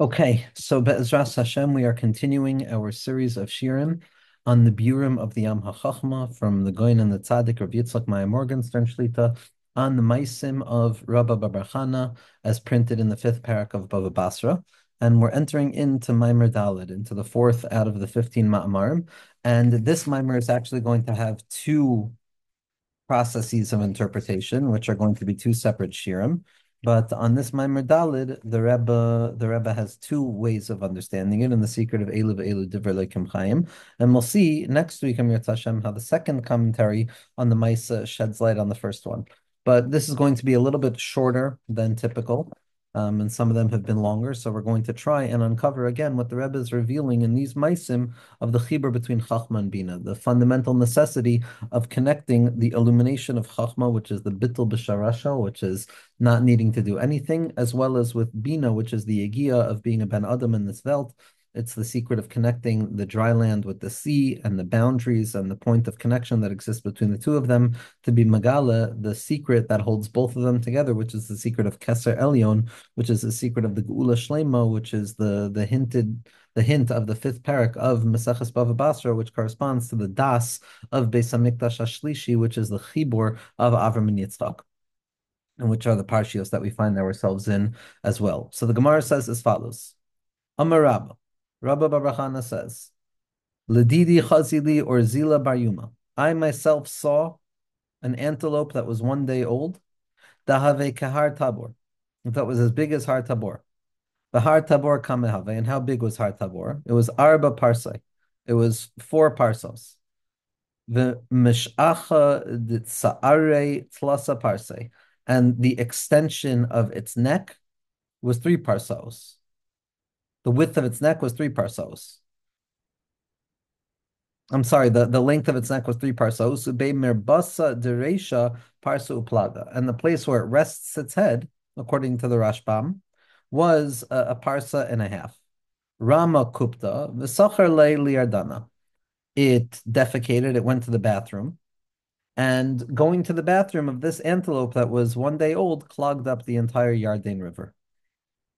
Okay, so Be'ezras Hashem, we are continuing our series of shirim on the Burim of the HaChochma from the Goyin and the Tzaddik of Yitzchak Maya Morgenstern Shlita on the Maisim of Rabba Bar Chana as printed in the fifth parak of Bava Basra. And we're entering into Maimer Daled, into the fourth out of the 15 Ma'amarim. And this Maimer is actually going to have two processes of interpretation, which are going to be two separate shirim. But on this Maimer Dalid, the Rebbe has two ways of understanding it in the secret of Elu Elu Divrei Leikim Chaim. And we'll see next week, Amir Tashem, how the second commentary on the Maisa sheds light on the first one. But this is going to be a little bit shorter than typical. And some of them have been longer, so we're going to try and uncover again what the Rebbe is revealing in these Maisim of the Chibur between Chachma and Bina, the fundamental necessity of connecting the illumination of Chachma, which is the Bittul B'Sharasha, which is not needing to do anything, as well as with Bina, which is the Egia of being a Ben Adam in this Welt. It's the secret of connecting the dry land with the sea and the boundaries and the point of connection that exists between the two of them to be Megala, the secret that holds both of them together, which is the secret of Keser Elyon, which is the secret of the Geula Shlema, which is the hint of the fifth parak of Maseches Bava Basra, which corresponds to the das of Beis Hamikdash Ashlishi, which is the chibur of Avram and Yitzchak, and which are the parshios that we find ourselves in as well. So the Gemara says as follows: Amar Rabba, Rabba Bar Chana says, Ledidi Chazili or Zila Bar Yuma. I myself saw an antelope that was 1 day old, Dahave Kahar Tabor, that was as big as Har Tabor. The Har Tabor Kamehave. And how big was Har Tabor? It was Arba Parsai. It was 4 parsos. The Mishacha Sa'are Tlasa Parsai. And the extension of its neck was 3 parsos. The width of its neck was 3 parsos. I'm sorry, the length of its neck was 3 parsos. Ube Mirbasa Deresha Parsa Uplaga. And the place where it rests its head, according to the Rashbam, was a parsa and a half. Rama Kupta, V'sachar Le Liardana. It defecated, it went to the bathroom. And going to the bathroom of this antelope that was 1 day old clogged up the entire Yarden River.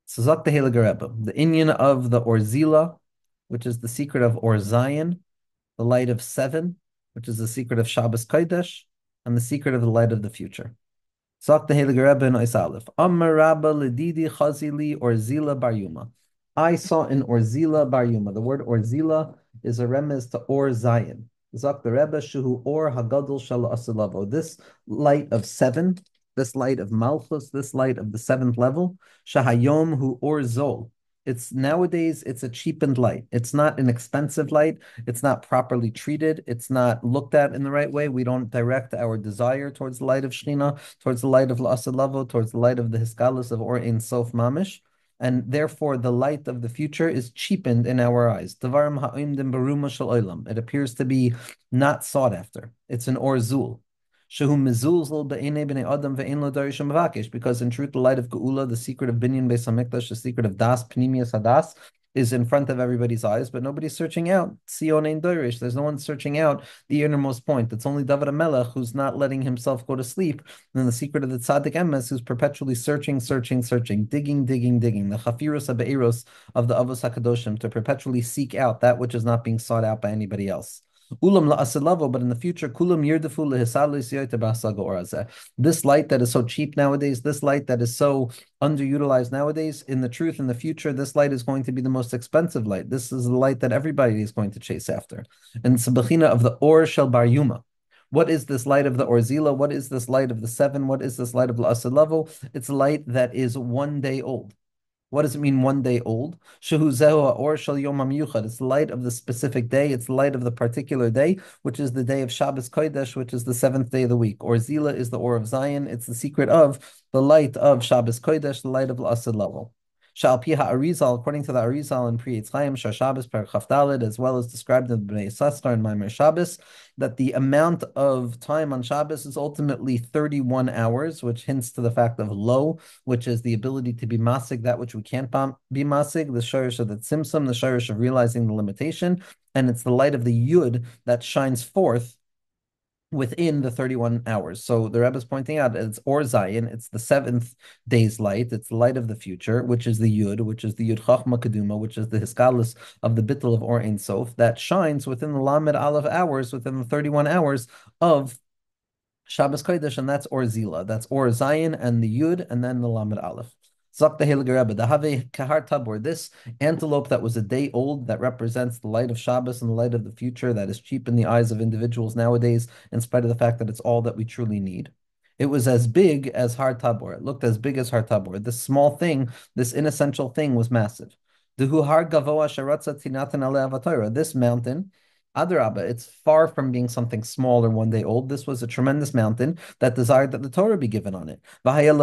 Sazak the Heligareba, the Inyan of the Orzila, which is the secret of Orzayan, the light of 7, which is the secret of Shabbos Kodesh, and the secret of the light of the future. Zak the Heilige Rebbe in Oisalef. Amar Rabba Ledidi Chazili Orzila Bar Yuma. I saw in Orzila Bar Yuma. The word Orzila is a remez to Or Zion. Zak the Rebbe Shuhu Or Hagadol Shala Asilavo. This light of 7, this light of Malchus, this light of the 7th level, Shahayom Hu Or Zol. It's nowadays, it's a cheapened light. It's not an expensive light. It's not properly treated. It's not looked at in the right way. We don't direct our desire towards the light of Shechina, towards the light of La'asad Lavo, towards the light of the Hiskalus of Or Ein Sof Mamish. And therefore, the light of the future is cheapened in our eyes. Devarim ha'imdim baruma shel olam. It appears to be not sought after. It's an Or Zul. Shehu mezulzul be'enei b'nei adam ve'en lo darishim mavakesh. Because in truth, the light of Geula, the secret of Binyan Beis Hamikdash, the secret of Das Pnimius Hadas, is in front of everybody's eyes, but nobody's searching out. Sion ein dorish. There's no one searching out the innermost point. It's only David HaMelech who's not letting himself go to sleep. And then the secret of the Tzaddik Emes, who's perpetually searching, digging. The Chafirus HaBe'eros of the Avos HaKadoshim, to perpetually seek out that which is not being sought out by anybody else. Ulam la'asilavo, but in the future, kulam yirdefu lehisal. This light that is so cheap nowadays, this light that is so underutilized nowadays, in the truth, in the future, this light is going to be the most expensive light. This is the light that everybody is going to chase after. And it's the bechina of the Or Shel Bar Yuma. What is this light of the Orzila? What is this light of the 7? What is this light of la'asilavo? It's light that is 1 day old. What does it mean 1 day old? Shehu zehu or shel yom hamiyuchad. It's the light of the specific day. It's the light of the particular day, which is the day of Shabbos Kodesh, which is the 7th day of the week. Or Zila is the Or of Zion. It's the secret of the light of Shabbos Kodesh, the light of L'Asad level. Shal Piha Arizal, according to the Arizal and Pri Eitz Chaim, Shar Shabbos Per Chavdalid, as well as described in the Bnei Yissaschar and Maimer Shabbos, that the amount of time on Shabbos is ultimately 31 hours, which hints to the fact of lo, which is the ability to be masig, that which we can't be masig, the shirish of the tzimtzum, the shirish of realizing the limitation, and it's the light of the yud that shines forth within the 31 hours. So the Rebbe is pointing out that it's Or Zion, it's the seventh day's light, it's the light of the future, which is the Yud, which is the Yud Chachma Keduma, which is the Hiskalis of the Bittul of Or Ein Sof, that shines within the Lamed Aleph hours, within the 31 hours of Shabbos Kodesh, and that's Or Zila. That's Or Zion and the Yud, and then the Lamed Aleph. Zok the Heilige Rebbe, the Have Kahar Tabor, this antelope that was a day old, that represents the light of Shabbos and the light of the future, that is cheap in the eyes of individuals nowadays, in spite of the fact that it's all that we truly need. It was as big as Har Tabor. It looked as big as Har Tabor. This small thing, this inessential thing, was massive. Dehu Har Gavoa Sharatza Tinatan Ale Avatayra. This mountain, Adrabah, it's far from being something small or one day old. This was a tremendous mountain that desired that the Torah be given on it. But the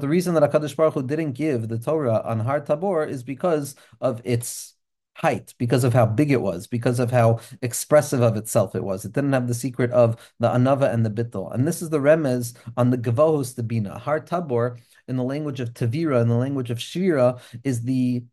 reason that HaKadosh Baruch Hu didn't give the Torah on Har Tabor is because of its height, because of how big it was, because of how expressive of itself it was. It didn't have the secret of the Anava and the Bittul. And this is the remez on the Gavohos the Bina. Har Tabor, in the language of Tavira, in the language of Shira, is the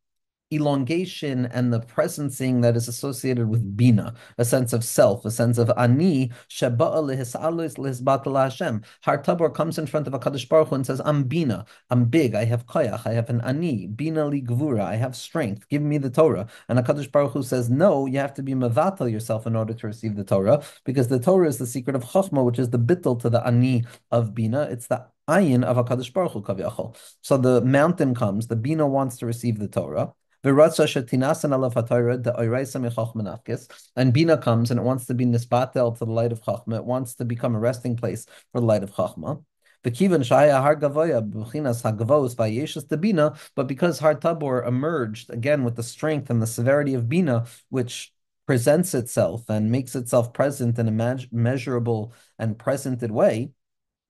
elongation and the presencing that is associated with bina, a sense of self, a sense of ani, sheba'a lehisalos lehisbatala Hashem. Har Tabor comes in front of HaKadosh Baruch Hu and says, I'm bina, I'm big, I have koyach, I have an ani, bina li gvura, I have strength, give me the Torah. And HaKadosh Baruch Hu says, no, you have to be mevatel yourself in order to receive the Torah, because the Torah is the secret of Chochma, which is the bittul to the ani of bina. It's the ayin of HaKadosh Baruch Hu kaviyachol. So the mountain comes, the bina wants to receive the Torah, and Bina comes and it wants to be nisbatel to the light of Chachma. It wants to become a resting place for the light of Chachma. But because Har Tabor emerged again with the strength and the severity of Bina, which presents itself and makes itself present in a measurable and presented way,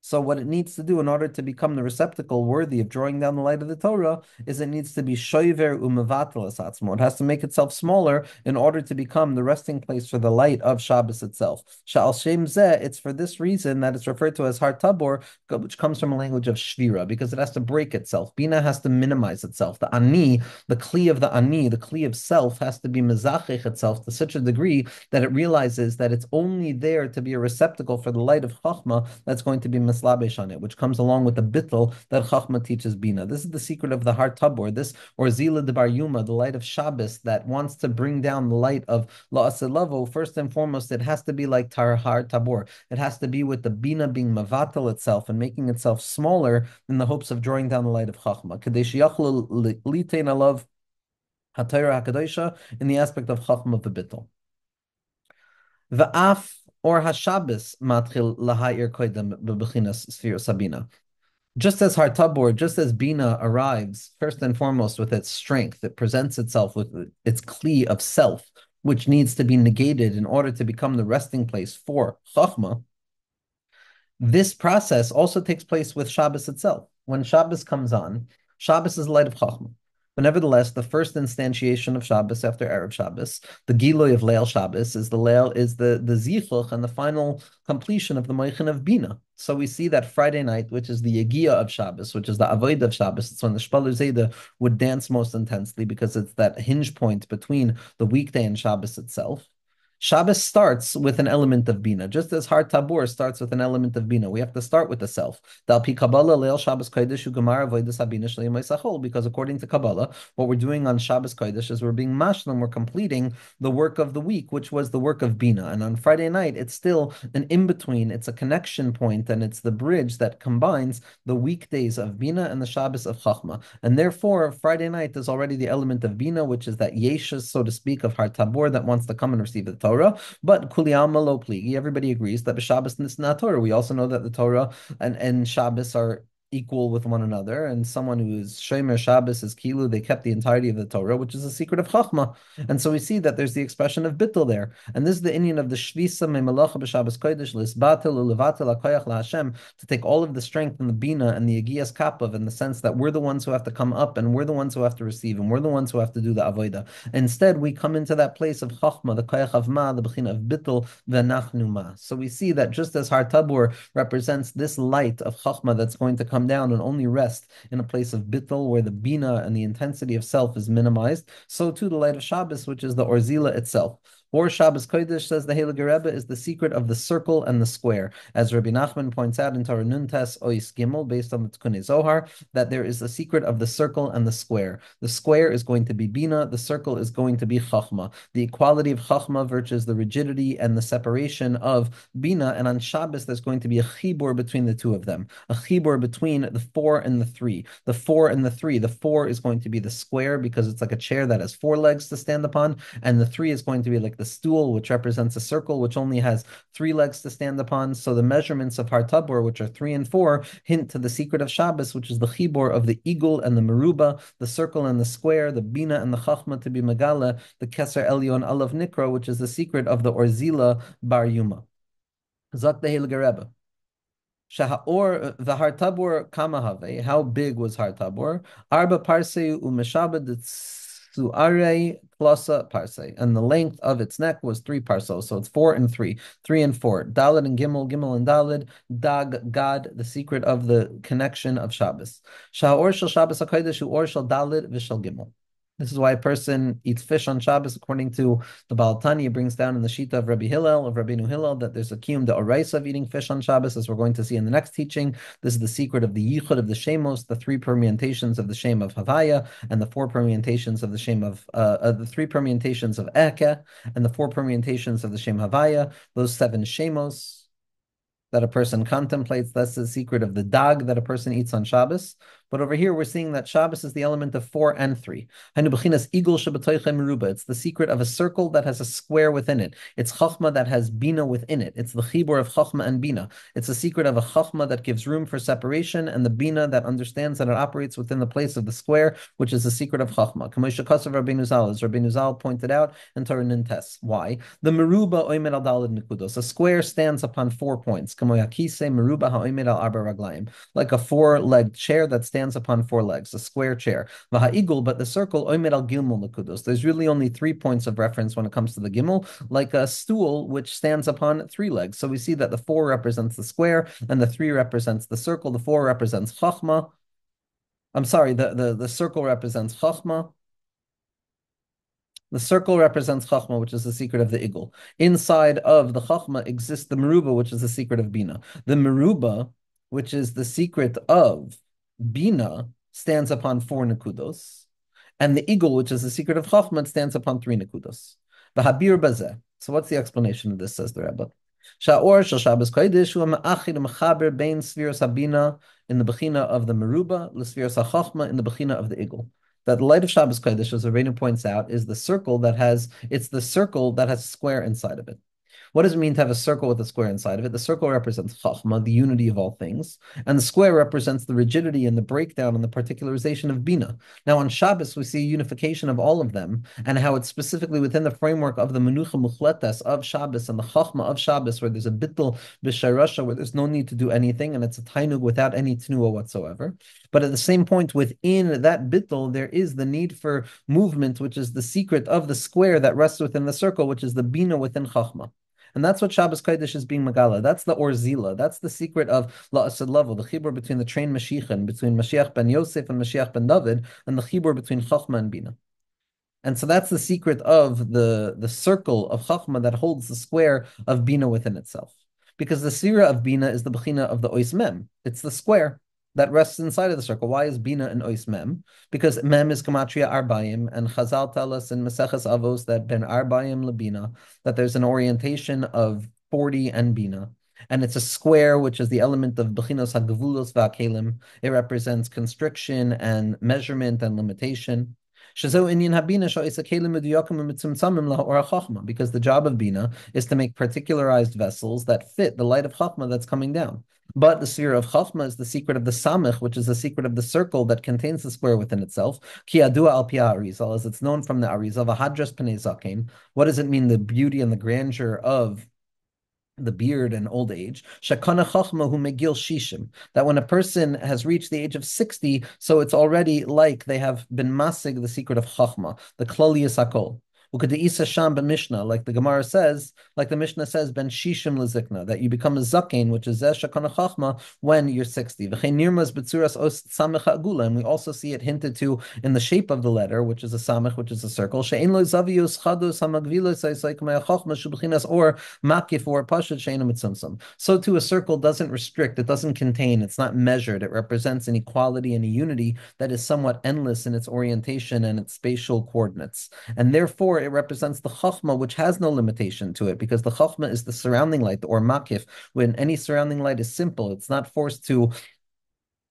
so what it needs to do in order to become the receptacle worthy of drawing down the light of the Torah is it needs to be shoiver umevatel asatzmo. It has to make itself smaller in order to become the resting place for the light of Shabbos itself. Sha'al shem zeh, it's for this reason that it's referred to as Har Tabor, which comes from a language of shvira, because it has to break itself. Bina has to minimize itself. The ani, the kli of the ani, the kli of self, has to be mezachich itself to such a degree that it realizes that it's only there to be a receptacle for the light of Chachma that's going to be mislabesh on it, which comes along with the bittul that Chachma teaches Bina. This is the secret of the Har Tabor, this or Zila de Bar Yuma, the light of Shabbos that wants to bring down the light of La'asilavo. First and foremost, it has to be like Har Tabor. It has to be with the Bina being mavatal itself and making itself smaller in the hopes of drawing down the light of Chachma. Kadesh Yachlu Litain Alav HaTorah HaKadosha in the aspect of Chachma of the bittul. Va'af or HaShabbos matchil lahayir koidem bebechinas sfir sabina. Just as Har Tabor, just as Bina arrives first and foremost with its strength, it presents itself with its kli of self, which needs to be negated in order to become the resting place for Chachma. This process also takes place with Shabbos itself. When Shabbos comes on, Shabbos is the light of Chachma. But nevertheless, the first instantiation of Shabbos after Erev Shabbos, the Giloy of Leil Shabbos, is the Zichuch and the final completion of the Moichin of Bina. So we see that Friday night, which is the Yagia of Shabbos, which is the Avoid of Shabbos, it's when the Shpaler Zayda would dance most intensely because it's that hinge point between the weekday and Shabbos itself. Shabbos starts with an element of Bina, just as Har Tabor starts with an element of Bina. We have to start with the self. Because according to Kabbalah, what we're doing on Shabbos Kodesh is we're being mashlim, we're completing the work of the week, which was the work of Bina. And on Friday night, it's still an in-between, it's a connection point, and it's the bridge that combines the weekdays of Bina and the Shabbos of Chachma. And therefore, Friday night is already the element of Bina, which is that yeshus, so to speak, of Har Tabor that wants to come and receive the Torah. But Kuli Alma Lo Pligi, everybody agrees that Shabbos is not Torah. We also know that the Torah and Shabbos are equal with one another, and someone who is Shomer Shabbos is Kilu, they kept the entirety of the Torah, which is a secret of Chachma. And so we see that there's the expression of Bittul there. And this is the Indian of the Shvisa Memelacha b'Shabbos Kodesh, Lisbatel Ulevatel HaKoyach LaHashem, to take all of the strength and the Bina and the Yegiyas Kapav in the sense that we're the ones who have to come up and we're the ones who have to receive and we're the ones who have to do the Avodah. Instead, we come into that place of Chachma, the Koyach of Ma, the Bechina of Bittul, V'nachnu Ma. So we see that just as Har Tabor represents this light of Chachma that's going to come down and only rest in a place of bittul where the bina and the intensity of self is minimized, so too the light of Shabbos, which is the orzila itself. Or Shabbos Kodesh, says the Heilige Rebbe, is the secret of the circle and the square. As Rabbi Nachman points out in Torah Nuntas Ois Gimel, based on the Tikkun Zohar, that there is the secret of the circle and the square. The square is going to be Bina, the circle is going to be Chachma. The equality of Chachma versus the rigidity and the separation of Bina, and on Shabbos there's going to be a chibur between the two of them, a chibur between the 4 and the 3. The 4 and the 3, the 4 is going to be the square because it's like a chair that has 4 legs to stand upon, and the 3 is going to be like the stool, which represents a circle, which only has 3 legs to stand upon. So the measurements of Har Tabor, which are 3 and 4, hint to the secret of Shabbos, which is the chibur of the eagle and the meruba, the circle and the square, the bina and the chachma to be megala, the keser elyon alav nikra, which is the secret of the orzila bar yuma. Zak the Heilige Rebbe. Shahor the Har Tabor kamahave. How big was Har Tabor? Arba parsei umeshabed suare klosa parsei, and the length of its neck was 3 parsos. So it's 4 and 3, 3 and 4. Dalid and Gimel, Gimel and Dalid. Dag Gad, the secret of the connection of Shabbos. Shahor shel Shabbos hakodesh or shel Dalid v'shel Gimel. This is why a person eats fish on Shabbos, according to the Baal Tanya. It brings down in the Shita of Rabbi Hillel, of Rabbeinu Hillel, that there's a kiyum de oraisa of eating fish on Shabbos, as we're going to see in the next teaching. This is the secret of the yichud of the shemos, the 3 permutations of the shem of Havaya, and the 4 permutations of the shem of the 3 permutations of Eke, and the 4 permutations of the shem Havaya. Those 7 shemos that a person contemplates. That's the secret of the dag that a person eats on Shabbos. But over here, we're seeing that Shabbos is the element of 4 and 3. It's the secret of a circle that has a square within it. It's Chachma that has Bina within it. It's the Chibur of Chachma and Bina. It's the secret of a Chachma that gives room for separation, and the Bina that understands that it operates within the place of the square, which is the secret of Chachma. Rabbeinu Zal, as Rabbeinu Zal pointed out in Torah Nintes. Why? The Meruba Oimed al Daled Nekudos. A square stands upon 4 points. Like a 4-legged chair that stands upon 4 legs, a square chair. But the circle, there's really only 3 points of reference when it comes to the gimel, like a stool which stands upon 3 legs. So we see that the 4 represents the square and the 3 represents the circle. The 4 represents chachma. I'm sorry, the circle represents chachma. The circle represents Chachma, which is the secret of the Igul. Inside of the Chachma exists the Meruba, which is the secret of Bina. The Meruba, which is the secret of Bina, stands upon 4 Nekudos. And the Igul, which is the secret of Chachma, stands upon 3 Nekudos. V'habir bazeh. So what's the explanation of this, says the Rabba? Sha'or shel Shabbos Kodesh hu ma'achid mechaber bein Sfiros Habina in the Bechina of the Meruba, l'Sfiros HaChachma in the Bechina of the Igul. That the light of Shabbos Kodesh, as Rabbeinu points out, is the circle that has a square inside of it. What does it mean to have a circle with a square inside of it? The circle represents Chachma, the unity of all things, and the square represents the rigidity and the breakdown and the particularization of Bina. Now on Shabbos, we see unification of all of them, and how it's specifically within the framework of the Menucha Muchletes of Shabbos and the Chachma of Shabbos, where there's a bittul b'sharasha, where there's no need to do anything, and it's a tainug without any tnua whatsoever. But at the same point, within that bittul, there is the need for movement, which is the secret of the square that rests within the circle, which is the Bina within Chachma. And that's what Shabbos Kodesh is being Megala. That's the Orzila. That's the secret of La'asad Level, the Chibur between the train Mashiach, between Mashiach ben Yosef and Mashiach ben David, and the Chibur between Chachma and Bina. And so that's the secret of the circle of Chachma that holds the square of Bina within itself. Because the Sira of Bina is the Bechina of the Ois Mem. It's the square that rests inside of the circle. Why is Bina an Ois Mem? Because Mem is Gematria Arbayim, and Chazal tell us in Maseches Avos that Ben Arbayim Lebina, that there's an orientation of 40 and Bina. And it's a square, which is the element of Bechinos HaGevulos VaKelim. It represents constriction and measurement and limitation. Because the job of Bina is to make particularized vessels that fit the light of Chachma that's coming down. But the sphere of Chachma is the secret of the Samech, which is the secret of the circle that contains the square within itself. Ki adua al pia Arizal, as it's known from the Arizal, v'hadras pnei zaken. What does it mean, the beauty and the grandeur of the beard and old age? Shakana chachma hu megil shishim. That when a person has reached the age of 60, so it's already like they have been masig the secret of chachma, the klalius hakol. Ukadisa sham b'mishnah, like the Gemara says, like the Mishnah says, ben shishim lezikna, that you become a zaken, which is zeh shekana chachma, when you're 60. V'chein nirmas b'tzuras os samech ha'agula, and we also see it hinted to in the shape of the letter, which is a samech, which is a circle. She'ein lo zavius chados hamagvilos ha'isaikamei ha'chachma shubchinas or makif or pashut she'ena mitzumsum. So too, a circle doesn't restrict, it doesn't contain, it's not measured. It represents an equality and a unity that is somewhat endless in its orientation and its spatial coordinates. And therefore, it represents the Chachma, which has no limitation to it, because the Chachma is the surrounding light, or Makif, when any surrounding light is simple. It's not forced to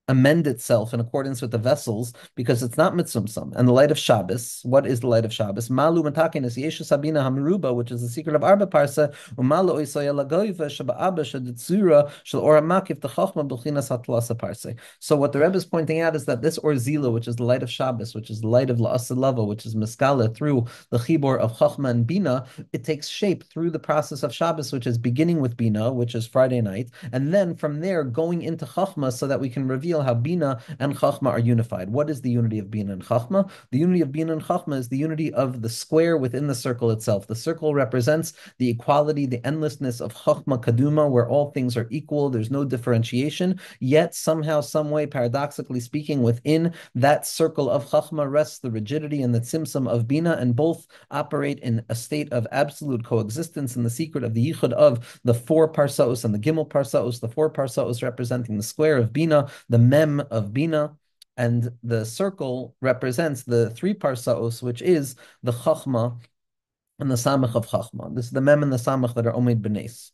amend itself in accordance with the vessels because it's not mitzumsum. And the light of Shabbos, what is the light of Shabbos? Malu matakin is Yeshu Sabina Hamruba, which is the secret of Arba Parsa, Umalu Oisaya Lagoiva, Shaba'aba Shaditzura, Shal Ora Makif, the Chachma B'chinas Hatlasa Parse. So what the Rebbe is pointing out is that this Orzila, which is the light of Shabbos, which is the light of La'asilava, which is Miskala through the Chibor of Chachma and Bina, it takes shape through the process of Shabbos, which is beginning with Bina, which is Friday night, and then from there going into Chachma so that we can reveal how Bina and Chachma are unified. What is the unity of Bina and Chachma? The unity of Bina and Chachma is the unity of the square within the circle itself. The circle represents the equality, the endlessness of Chachma Kaduma, where all things are equal, there's no differentiation, yet somehow, some way, paradoxically speaking, within that circle of Chachma rests the rigidity and the tzimtzum of Bina, and both operate in a state of absolute coexistence in the secret of the yichud of the four parsaos and the gimel parsaos, the four parsaos representing the square of Bina, the mem of Bina, and the circle represents the three parsaos, which is the Chachma and the Samach of Chachma. This is the mem and the Samach that are Omed B'nes.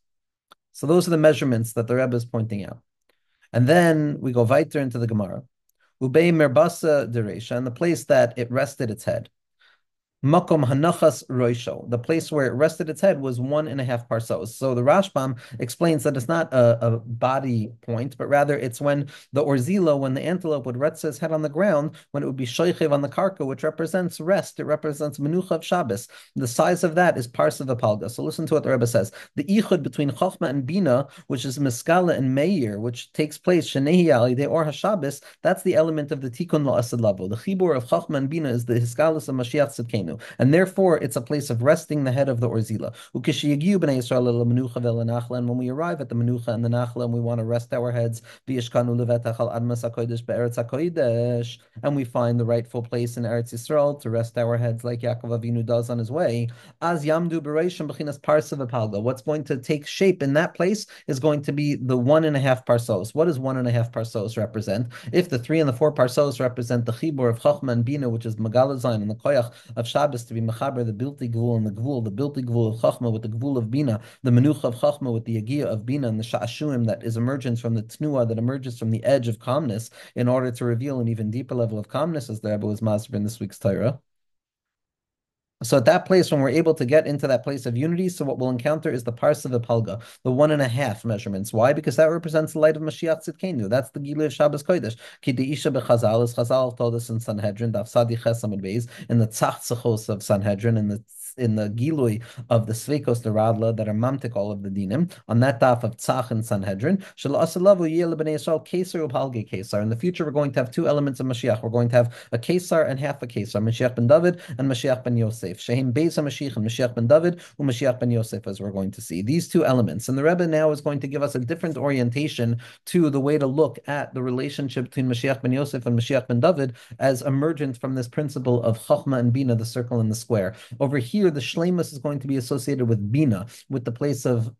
So those are the measurements that the Rebbe is pointing out. And then we go weiter into the Gemara. Ubei merbasa deresha, and the place that it rested its head. Makom Hanachas Roisho, the place where it rested its head was 1.5 parsos. So the Rashbam explains that it's not a body point, but rather it's when the Orzila, when the antelope would rest its head on the ground, when it would be Shoichev on the Karka, which represents rest, it represents Menucha of Shabbos. The size of that is Parsa V'Palga. So listen to what the Rebbe says. The Ichud between Chochma and Bina, which is Miskala and Meir, which takes place Shenehi Alidei or HaShabbos, that's the element of the Tikkun La'asad Lavo. The Chibur of Chochma and Bina is the Hiskalis of Mashiach Tzidkenu. And therefore, it's a place of resting the head of the Orzila. And when we arrive at the Menucha and the Nachla, and we want to rest our heads, and we find the rightful place in Eretz Yisrael to rest our heads, like Yaakov Avinu does on his way. As Yamdu Bereishim B'chinas Parsa V'Palga. What's going to take shape in that place is going to be the 1.5 parsos. What does 1.5 parsos represent? If the 3 and the 4 parsos represent the Chibur of Chachma and Bina, which is Megala Zayin, and the Koyach of Shabbos to be Mechaber, the Bilti Gvul and the Gvul, the Bilti Gvul of Chachma with the Gvul of Bina, the Menucha of Chachma with the Yagia of Bina, and the Sha'ashuim that is emergence from the Tnua, that emerges from the edge of calmness in order to reveal an even deeper level of calmness, as the Rebbe was masber in this week's Torah. So at that place, when we're able to get into that place of unity, so what we'll encounter is the Parsa V'Palga, the 1.5 measurements. Why? Because that represents the light of Mashiach Tzidkenu. That's the Gilui of Shabbos Kodesh. Ki Deisha B'Chazal, as Chazal told us in Sanhedrin, Daf Sadi Ches Amud Beis, in the Tzachtzachos of Sanhedrin, in the Gilui of the Sveikos the Radla that are mamtik all of the dinim, on that daf of Tzach and Sanhedrin, in the future, we're going to have 2 elements of Mashiach. We're going to have a Kesar and half a Kesar, Mashiach ben David and Mashiach ben Yosef. Shehim Beis HaMashiach and Mashiach ben David and Mashiach ben Yosef, as we're going to see. These 2 elements. And the Rebbe now is going to give us a different orientation to the way to look at the relationship between Mashiach ben Yosef and Mashiach ben David as emergent from this principle of Chachma and Bina, the circle and the square. Over here, the shleimus is going to be associated with Bina, with the place of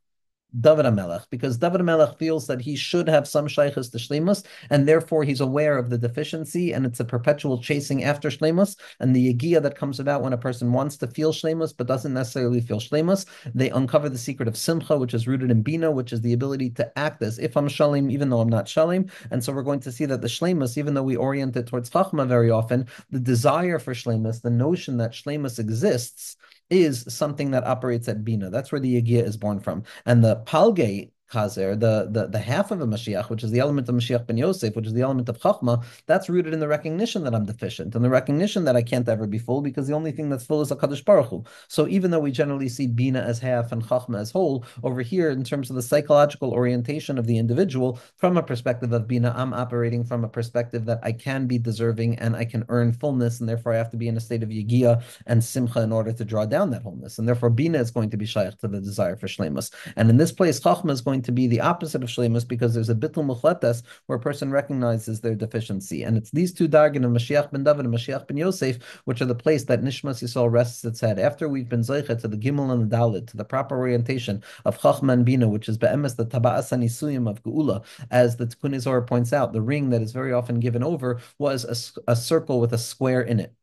David HaMelech, because David HaMelech feels that he should have some shaykhus to shleimus, and therefore he's aware of the deficiency, and it's a perpetual chasing after shleimus, and the yagia that comes about when a person wants to feel shleimus but doesn't necessarily feel shleimus. They uncover the secret of simcha, which is rooted in bina, which is the ability to act as if I'm shalim, even though I'm not shalim. And so we're going to see that the shleimus, even though we orient it towards chachma very often, the desire for shleimus, the notion that shleimus exists, is something that operates at Bina. That's where the Yagia is born from. And the Palge Chazer, the half of a Mashiach, which is the element of Mashiach ben Yosef, which is the element of Chachma, that's rooted in the recognition that I'm deficient and the recognition that I can't ever be full because the only thing that's full is a Kadosh Baruch Hu. So even though we generally see Bina as half and Chachma as whole, over here, in terms of the psychological orientation of the individual, from a perspective of Bina, I'm operating from a perspective that I can be deserving and I can earn fullness, and therefore I have to be in a state of Yigia and Simcha in order to draw down that wholeness. And therefore Bina is going to be shaykh to the desire for Shlemus. And in this place, Chachma is going to be the opposite of Shlemus because there's a Bittul Muchletes where a person recognizes their deficiency. And it's these two dargin of Mashiach ben David and Mashiach ben Yosef, which are the place that Nishmas Yisrael rests its head. After we've been Zeicha to the Gimel and the Dalit, to the proper orientation of Chachma and Bina, which is Be'emes, the Taba'as Anisuyim of Geula, as the Tikkun Zohar points out, the ring that is very often given over was a circle with a square in it,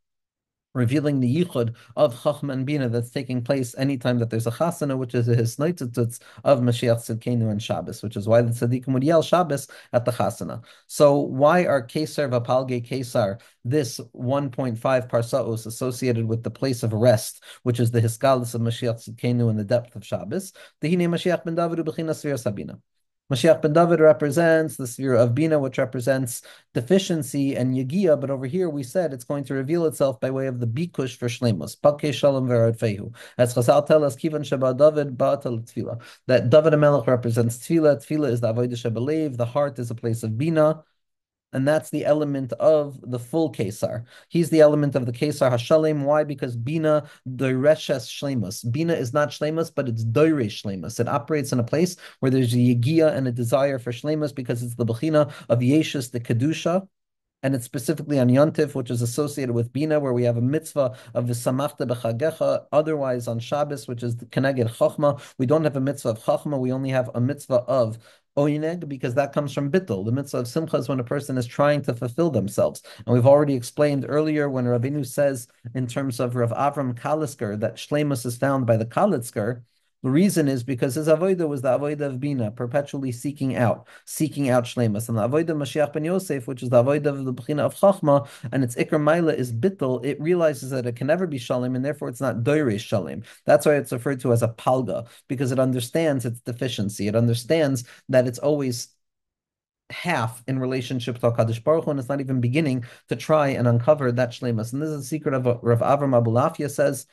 revealing the yichud of Chachma and Bina that's taking place anytime that there's a chasana, which is a hisnoitzitz of Mashiach Tzidkenu and Shabbos, which is why the tzaddikim would yell Shabbos at the chasana. So why are Kesar v'Palge Kesar, this 1.5 parsaos associated with the place of rest, which is the hiskalus of Mashiach Tzidkenu in the depth of Shabbos? Dehine Mashiach ben David u'b'china Sfira Sabina. Mashiach ben David represents the sphere of Bina, which represents deficiency and Yagia, but over here we said it's going to reveal itself by way of the Bikush for Shlemus. Pakei Shalom Verad Fehu. As Chazal tell us, Kivan Sheba David Ba'atal Tefillah, that David HaMelech represents Tefillah. Tefillah is the Avodah Shebelev. The heart is a place of Bina. And that's the element of the full Kesar. He's the element of the Kesar Hashalem. Why? Because Bina doireshes shlemus. Bina is not shlemus, but it's doiresh shlemus. It operates in a place where there's a yegia and a desire for shlemus because it's the bechina of Yeshus, the kedusha. And it's specifically on Yontif, which is associated with Bina, where we have a mitzvah of V'samachta b'chagecha. Otherwise, on Shabbos, which is Keneged Chochma, we don't have a mitzvah of Chochma. We only have a mitzvah of Oineg, because that comes from Bittul. The mitzvah of Simcha is when a person is trying to fulfill themselves. And we've already explained earlier when Rabbeinu says, in terms of Rav Avram Kalisker, that Shlemus is found by the Kalitzker. The reason is because his avodah was the avodah of Bina, perpetually seeking out shlemus, and the avodah of Mashiach ben Yosef, which is the avodah of the bechina of Chachma, and its ikar maila is bittul. It realizes that it can never be shalom, and therefore it's not doirish shalom. That's why it's referred to as a palga, because it understands its deficiency. It understands that it's always half in relationship to HaKadosh Baruch Hu, and it's not even beginning to try and uncover that shlemus. And this is a secret of Rav Avram Abulafia says,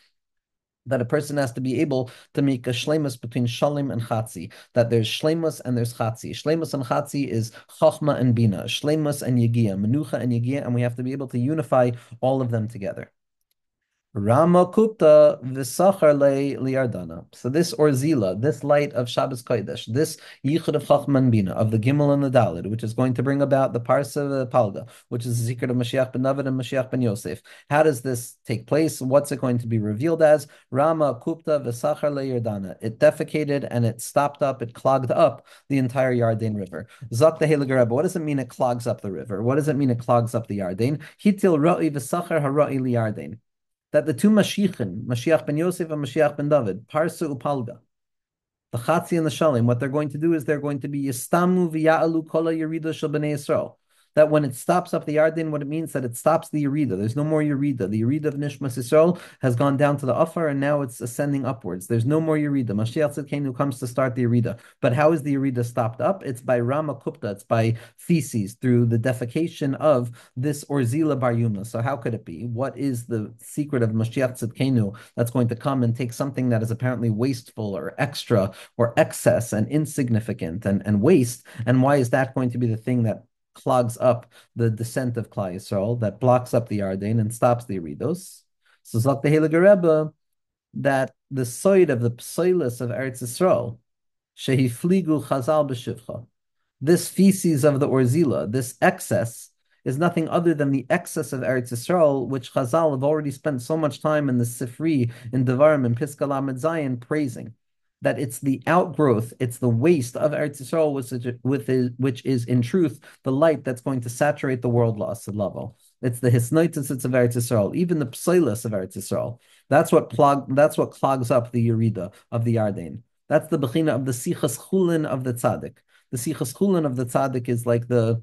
that a person has to be able to make a shlemus between shalim and chatzi, that there's shlemus and there's chatzi. Shlemus and chatzi is chachma and bina, shlemus and yegia, menucha and yegia, and we have to be able to unify all of them together. Rama Kupta Visachar Le Liardana. So this Orzila, this light of Shabbos Kodesh, this Yichud of Chachman Bina, of the Gimel and the Dalid, which is going to bring about the Parsa Palga, which is the secret of Mashiach ben David and Mashiach ben Yosef. How does this take place? What's it going to be revealed as? Rama Kupta Visachar Le Yardana. It defecated and it stopped up, it clogged up the entire Yarden River. Zak the Heilige Rebbe. What does it mean it clogs up the river? What does it mean it clogs up the Yarden? Hitil Ra'i Visachar Hara'i Liarden. That the two Mashiachim, Mashiach ben Yosef and Mashiach ben David, Parsa Upalga, the Chatzi and the Shalim, what they're going to do is they're going to be Yistamu v'ya'alu kola yerida shel b'nei Yisrael. That when it stops up the Yarden, what it means that it stops the Yerida. There's no more Yerida. The Yerida of Nishmas Yisrael has gone down to the Afar, and now it's ascending upwards. There's no more Yerida. Mashiach Tzidkenu comes to start the Yerida. But how is the Yerida stopped up? It's by Rama Kupta. It's by feces, through the defecation of this Orzila Bar Yumna. So how could it be? What is the secret of Mashiach Tzidkenu that's going to come and take something that is apparently wasteful or extra or excess and insignificant and waste? And why is that going to be the thing that clogs up the descent of Klal Yisrael, that blocks up the Yarden and stops the Eridos? So Zok the Heilige Rebbe, that the side of the psoilus of Eretz Yisrael, shehifligu chazal b'shivcha, this feces of the Orzila, this excess, is nothing other than the excess of Eretz Yisrael, which Chazal have already spent so much time in the Sifri, in Devarim, in Piska Lamed Zayin, praising. That it's the outgrowth, it's the waste of Eretz Yisrael, which is in truth the light that's going to saturate the world level. It's the hisnoitis of Eretz Yisrael, even the psoilus of Eretz Yisrael. That's what clogs up the Yerida of the Yarden. That's the bechina of the sichas chulin of the tzaddik. The sichas chulin of the tzaddik is like the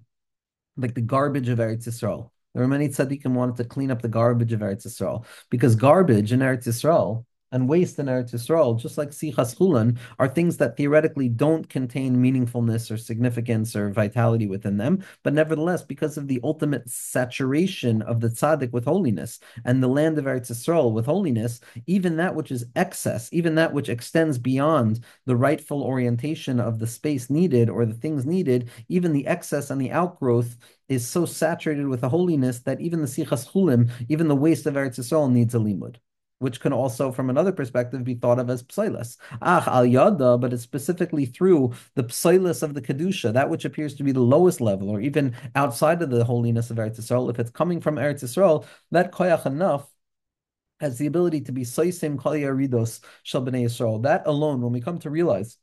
garbage of Eretz Yisrael. There were many tzaddikim wanted to clean up the garbage of Eretz Yisrael, because garbage in Eretz Yisrael and waste in Eretz Yisrael, just like Sichas Chulan, are things that theoretically don't contain meaningfulness or significance or vitality within them, but nevertheless, because of the ultimate saturation of the tzaddik with holiness and the land of Eretz Yisrael with holiness, even that which is excess, even that which extends beyond the rightful orientation of the space needed or the things needed, even the excess and the outgrowth is so saturated with the holiness that even the Sichas Chulim, even the waste of Eretz Yisrael needs a limud, which can also, from another perspective, be thought of as psilas. Al yada, but it's specifically through the psilas of the kedusha, that which appears to be the lowest level, or even outside of the holiness of Eretz Yisrael. If it's coming from Eretz Yisrael, that koyach enough has the ability to be soisim kol yaridos shel bnei Yisrael. That alone, when we come to realize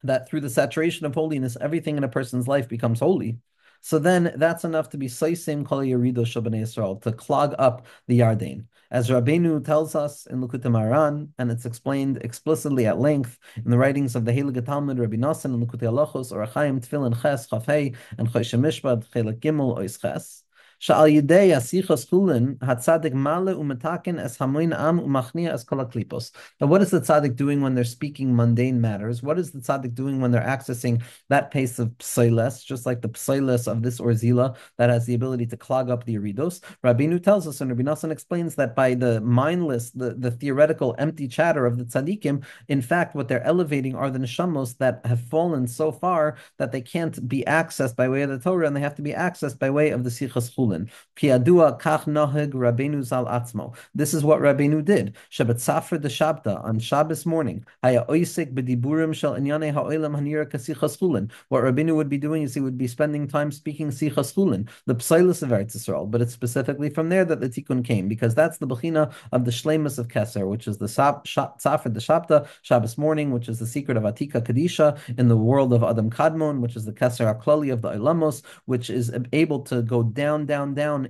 that through the saturation of holiness, everything in a person's life becomes holy. So then that's enough to be Saisim Kol Yerido Shabbanei Yisrael, to clog up the Yarden. As Rabbeinu tells us in Likutei Moharan, and it's explained explicitly at length in the writings of the Heilige Talmud, Rabbi Nosson, and Likutei Halachos, Orach Chaim, Tefillin Ches, Chafei, and Choshe Mishpat, Chelek Gimel, Ois Ches. Sha'al Yidei Asichos Chulin, Hatzadik Male Umetakin Es Hamoin Am Umachnia Es Kol HaKlipos. Now, what is the tzaddik doing when they're speaking mundane matters? What is the tzaddik doing when they're accessing that pace of psiles, just like the psiles of this orzila that has the ability to clog up the iridos? Rabbeinu tells us, and Rabbi Nassan explains that by the mindless, the theoretical empty chatter of the tzaddikim, in fact, what they're elevating are the neshamos that have fallen so far that they can't be accessed by way of the Torah, and they have to be accessed by way of the Sichas Chulin. Kiyadua kach noheg Rabbeinu zal atzmo. This is what Rabbeinu did. Shabbat Safra de Shabta, on Shabbos morning. Haya oisik b'diburim shel inyane ha'olam hanira kasichas chulin. What Rabbeinu would be doing is he would be spending time speaking sichas chulin, the psilis of Eretz Yisrael. But it's specifically from there that the tikkun came, because that's the bechina of the shleimus of Keser, which is the Safra de Shabta, Shabbos morning, which is the secret of Atika Kadisha in the world of Adam Kadmon, which is the Keser HaKlali of the Ilamos, which is able to go down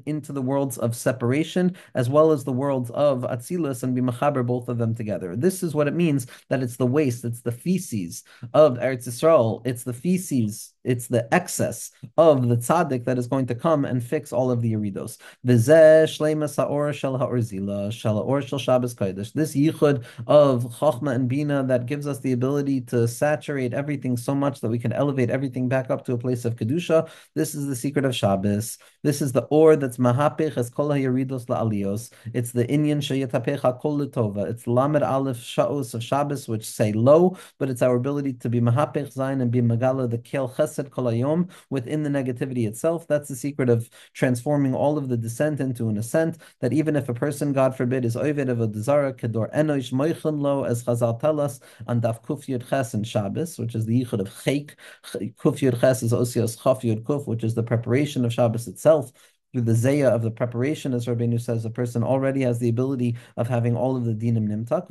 into the worlds of separation as well as the worlds of Atzilus and be mechaber both of them together. This is what it means that it's the waste, it's the feces of Eretz Yisrael, it's the feces, it's the excess of the tzaddik that is going to come and fix all of the yeridos. V'zeh shleimas ha'or shel ha'orzila shel ha'or shel Shabbos Kodesh. This yichud of Chochma and Bina that gives us the ability to saturate everything so much that we can elevate everything back up to a place of kedusha. This is the secret of Shabbos. This is the or that's mahapech as kol hayeridos la'aliyos. It's the inyan sheyatapecha kol letova. It's lamed aleph sha'os of Shabbos, which say low, but it's our ability to be mahapech zayin and be magala the kel chesed kol hayom within the negativity itself. That's the secret of transforming all of the descent into an ascent. That even if a person, God forbid, is oived of a desire kedor enosh moichin lo, as Chazal tell us on daf kuf yud ches and Shabbos, which is the yichud of chek. Kuf yud ches is osios chaf yud kuf, which is the preparation of Shabbos itself. Through the zeya of the preparation, as Rabbeinu says, a person already has the ability of having all of the dinim nimtak.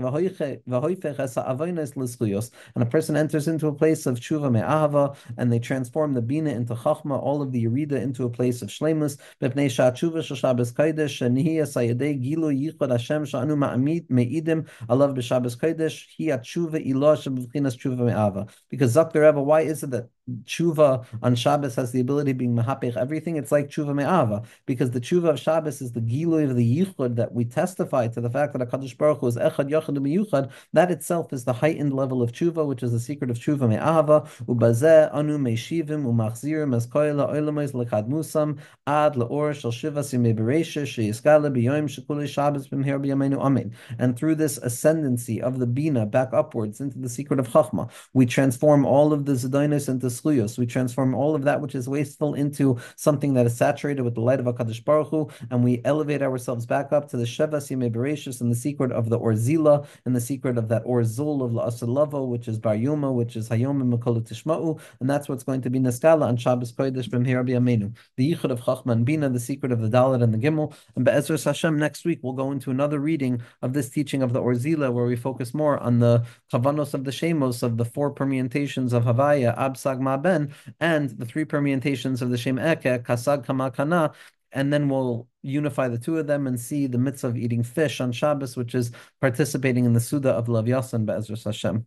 And a person enters into a place of tshuva me'ahava, and they transform the bina into chachma, all of the yerida into a place of shleimus. B'pnei sha'tshuva shel Shabbos Kodesh, sheniya sayedei gilu yichud Hashem sha'anu ma'amid me'idim alav b'Shabbos Kodesh hi tshuva ilah sheb'vchinas tshuva me'ahava. Because Zakir Rebbe, why is it that tshuva on Shabbos has the ability of being mahapech everything? It's like tshuva me'ahava, because the tshuva of Shabbos is the gilui of the yichud that we testify to the fact that HaKadosh Baruch Hu is echad yachad u'miyuchad. That itself is the heightened level of tshuva, which is the secret of tshuva me'ahava. Ubazeh anu meishivim umachzirim as koila oilamais lekad musam ad leor shel shiva simei bereisha sheyiskala b'yoyim shekuli Shabbos b'mher b'yameinu amen. And through this ascendancy of the bina back upwards into the secret of chachma, we transform all of the zedonis into schluyos. We transform all of that which is wasteful into something that is saturated with the light of HaKadosh Baruch Hu, and we elevate ourselves back up to the Sheva Simei Bereshis and the secret of the Orzila and the secret of that Orzul of La'asalavo, which is Bar Yoma, which is Hayom and Makolu Tishma'u, and that's what's going to be Neskala on Shabbos Kodesh from here B'Yameinu. The Yichud of Chachma and Bina, the secret of the Dalet and the Gimel. And Be'ezras Hashem, next week we'll go into another reading of this teaching of the Orzila, where we focus more on the Chavanos of the Shemos, of the four permutations of Havaya, Absag Ma'ben, and the three permutations of the Shem Eke, Kasag Kamakana. And then we'll unify the two of them and see the mitzvah of eating fish on Shabbos, which is participating in the Suda of Lav Yasan Be'ezras Hashem.